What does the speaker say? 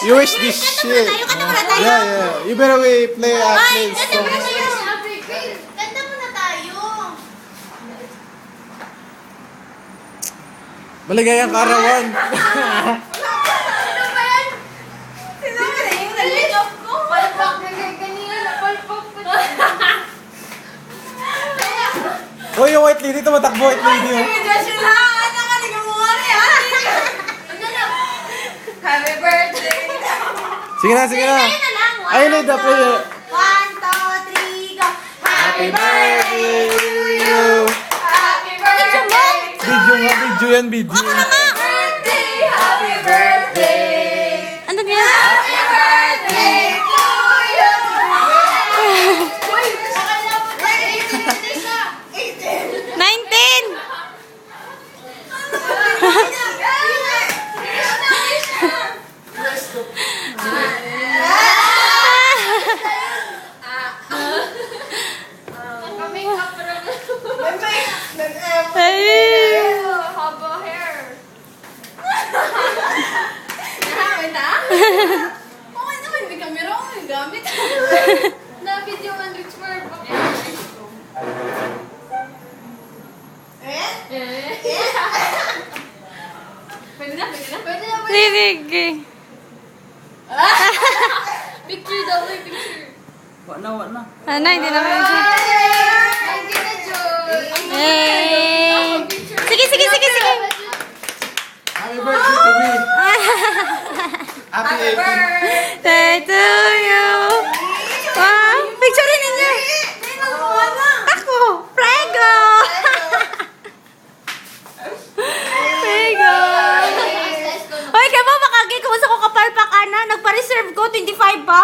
You wish this shit. Yeah. You better play play song. Kanta muna tayo. Maligayang kaarawan. Sino ba yan? Sino ba yan? Nalilok ko. Palpak na kanina. Palpak pa. Oh, yung white lady, tumatakbo white lady. Oh. Happy birthday. Sige na. Ayun na, dapat. 1, 2, 3, go. Happy birthday to you. Happy birthday. Video yan, video. Happy birthday. Ano niya? Happy birthday to you. Uy, akala mo na 18. 19! Ay! Haba hair. Okay naman, may camera ko, may gamit. Na-video man, Rich Verb. Pwede na. Sige. Picture daw, picture. Wala. Ano, hindi naman siya. Thank you na, Joy. Hey! Sige. Happy birthday to me. Happy 18. Birthday to you! Wow! Picture rin ninyo! Ako! Prego! Prego! Hoy, kaya mo makagay kung sa ko kapalpak ka na? Nagpa-reserve ko, 25 pa?